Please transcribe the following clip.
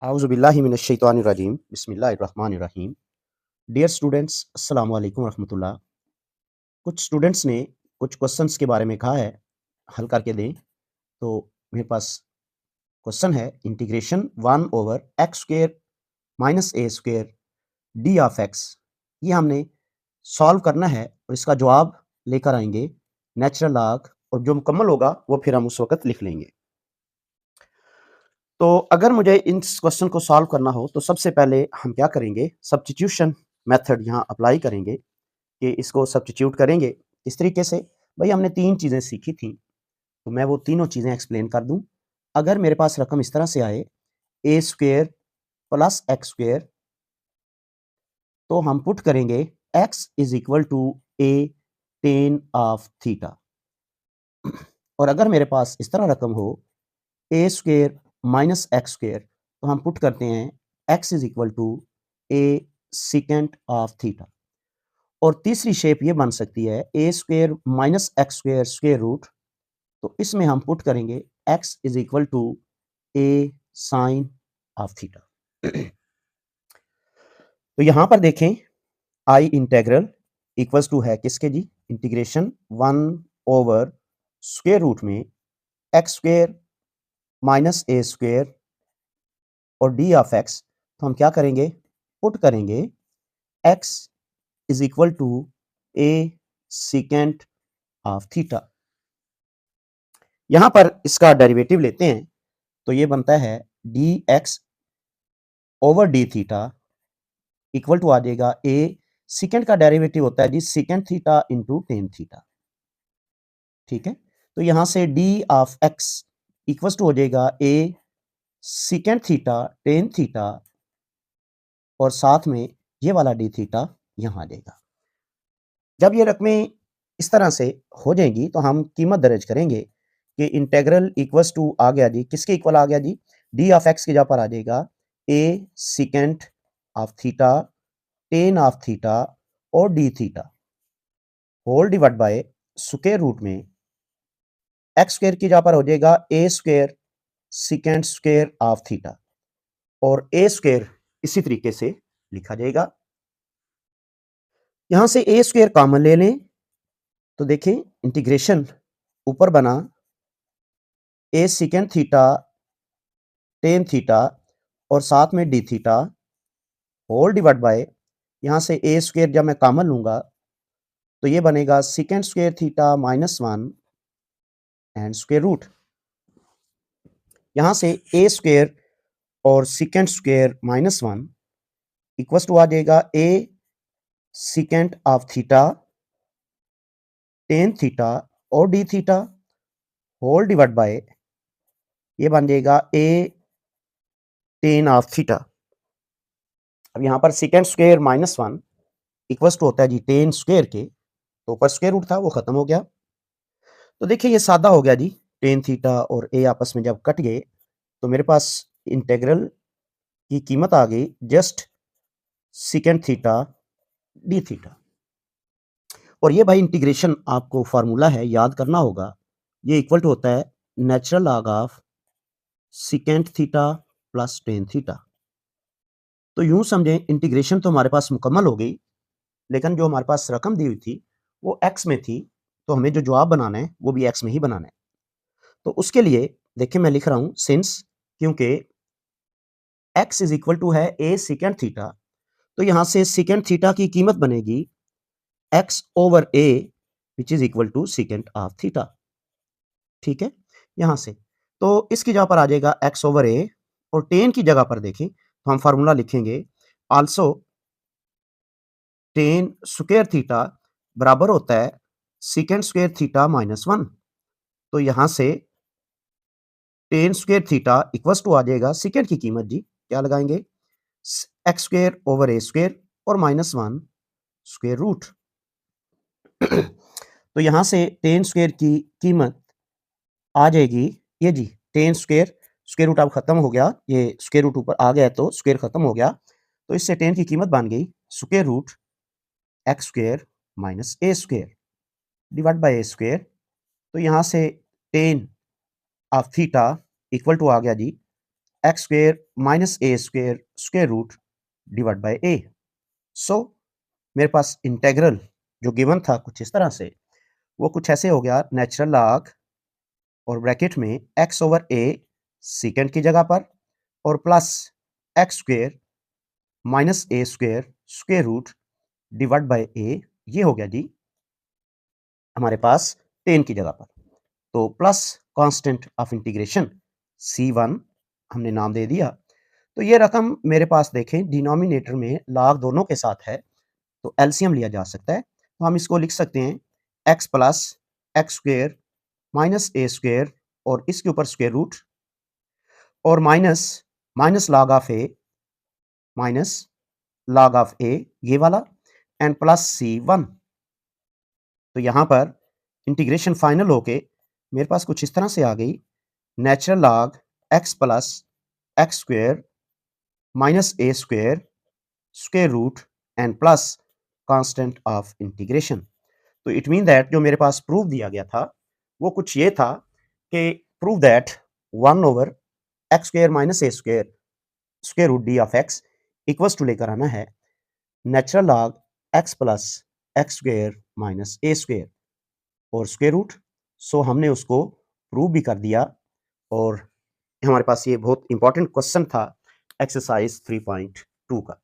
आउज़ुबिल्लाहि मिनश्शैतानिर्रजीम बिस्मिल्लाहिर्रहमानिर्रहीम। Dear students, अस्सलाम वालेकुम रहमतुल्लाह। कुछ स्टूडेंट्स ने कुछ क्वेश्चंस के बारे में कहा है हल करके दें। तो मेरे पास क्वेश्चन है integration 1 over x square minus a square D of x. ये हमने सॉल्व करना है और इसका जवाब लेकर आएंगे नेचुरल लॉग, और जो मुकम्मल होगा वो फिर हम उस वक्त लिख लेंगे। तो अगर मुझे इस क्वेश्चन को सॉल्व करना हो तो सबसे पहले हम क्या करेंगे, सब्स्टिट्यूशन मेथड यहाँ अप्लाई करेंगे कि इसको सब्स्टिट्यूट करेंगे इस तरीके से। भाई हमने तीन चीज़ें सीखी थी, तो मैं वो तीनों चीज़ें एक्सप्लेन कर दूं। अगर मेरे पास रकम इस तरह से आए a square plus x square, तो हम पुट करेंगे x is equal to a tan of theta. और अगर मेरे पास इस तरह रकम हो a square minus x square, तो हम पुट करते हैं x is equal to a secant of theta. और तीसरी शेप ये बन सकती है a square minus x square square root, तो इसमें हम पुट करेंगे x is equal to A sine of theta. तो यहां पर देखें आई इंटेग्रल इक्वल्स टू है किसके जी, इंटीग्रेशन 1 ओवर स्क्वेयर रूट में x square minus a square और डी ऑफ एक्स। तो हम क्या करेंगे, पुट करेंगे x is equal to a secant of theta. यहां पर इसका डेरिवेटिव लेते हैं तो ये बनता है d x over d theta equal to आ जाएगा ए, सीकेंट का डेरिवेटिव होता है जी secant theta into tan theta. ठीक है, तो यहां से d of x equals to हो जाएगा a secant theta tan theta, और साथ में ये वाला डी थीटा यहां आ जाएगा। जब ये रकमें इस तरह से हो जाएंगी तो हम कीमत दर्ज करेंगे कि इंटेग्रल इक्वल्स टू आ गया जी, किसके इक्वल आ गया जी, डी ऑफ एक्स की जगह पर आ जाएगा a secant of theta tan of theta और d theta whole divide by square root में एक्स स्क्वायर की जगह पर हो जाएगा a square secant square of theta, और ए स्क्वायर इसी तरीके से लिखा जाएगा। यहां से ए स्क्वायर कॉमन ले लें तो देखें इंटीग्रेशन ऊपर बना a secant theta tan theta और साथ में d theta whole divide by, यहां से ए स्क्वायर जब मैं कॉमन लूंगा तो ये बनेगा secant square theta minus 1 and square root. यहां से ए स्क्वायर और secant square minus 1 equals to आ जाएगा a secant of theta tan theta और d theta whole divide by, ये बन जाएगा ए टेन ऑफ थीटा। अब यहां पर secant square minus 1 equals to होता है जी टेन स्क्वायर के, तो ऊपर स्क्वायर रूट था वो खत्म हो गया। तो देखिए ये सादा हो गया जी, टेन थीटा और ए आपस में जब कट गए तो मेरे पास इंटेग्रल की कीमत आ गई just secant theta D theta. और ये भाई इंटीग्रेशन आपको फार्मूला है, याद करना होगा, ये इक्वल टू होता है natural log of secant theta plus tan theta. तो यूं समझें इंटीग्रेशन तो हमारे पास मुकम्मल हो गई, लेकिन जो हमारे पास रकम दी हुई थी वो एक्स में थी, तो हमें जो जवाब बनाना है वो भी एक्स में ही बनाना है। तो उसके लिए देखिए मैं लिख रहा हूं सिंस, क्योंकि एक्स इज इक्वल टू है ए सीकेंट थीटा, तो यहां से सीकेंट थीटा की कीमत बनेगी x over a which is equal to secant of theta. ठीक है, यहां से तो इसकी जगह पर आ जाएगा एक्स ओवर ए, और टेन की जगह पर देखें तो हम फार्मूला लिखेंगे आल्सो टेन स्क्वायर थीटा बराबर होता है सीकेंट स्क्वायर थीटा माइनस 1। तो यहां से tan square theta equals to आ जाएगा सीकेंट की कीमत जी, क्या लगाएंगे x square over a square और माइनस 1 स्क्वायर रूट। तो यहां से टेन स्क्वायर की कीमत आ जाएगी ये जी टेन स्क्वायर, स्क्वायर रूट अब खत्म हो गया, ये स्क्वायर रूट ऊपर आ गया तो स्क्वायर खत्म हो गया, तो इससे टेन की कीमत बन गई square root x square minus a square divide by a square. तो यहां से tan of theta equal to आ गया जी x square minus a square square root divide by a. So मेरे पास इंटेग्रल जो गिवन था कुछ इस तरह से, वो कुछ ऐसे हो गया, नेचुरल लॉग और ब्रैकेट में एक्स ओवर ए सीकेंड की जगह पर और plus x square minus a square square root divide by a, ये हो गया जी हमारे पास 10 की जगह पर। तो plus constant of integration C1 हमने नाम दे दिया। तो ये रकम मेरे पास देखें डिनोमिनेटर में लॉग दोनों के साथ है, तो एलसीएम लिया जा सकता है। तो हम इसको लिख सकते हैं x plus x square minus a square और इसके ऊपर स्क्वेयर रूट और minus minus log of a minus log of a ये वाला एंड प्लस C1। तो यहाँ पर इंटीग्रेशन फाइनल होके मेरे पास कुछ इस तरह से आ गई, natural log x plus x square minus a square square root and plus constant of integration. तो इट मीन दैट जो मेरे पास प्रूफ दिया गया था वो कुछ ये था कि prove that 1 over x square minus a square square root d of x equals to लेकर आना है natural log x plus x square minus a square और स्क्वेयर रूट। सो हमने उसको प्रूव भी कर दिया और हमारे पास ये बहुत इंपॉर्टेंट क्वेश्चन था एक्सरसाइज 3.2 का।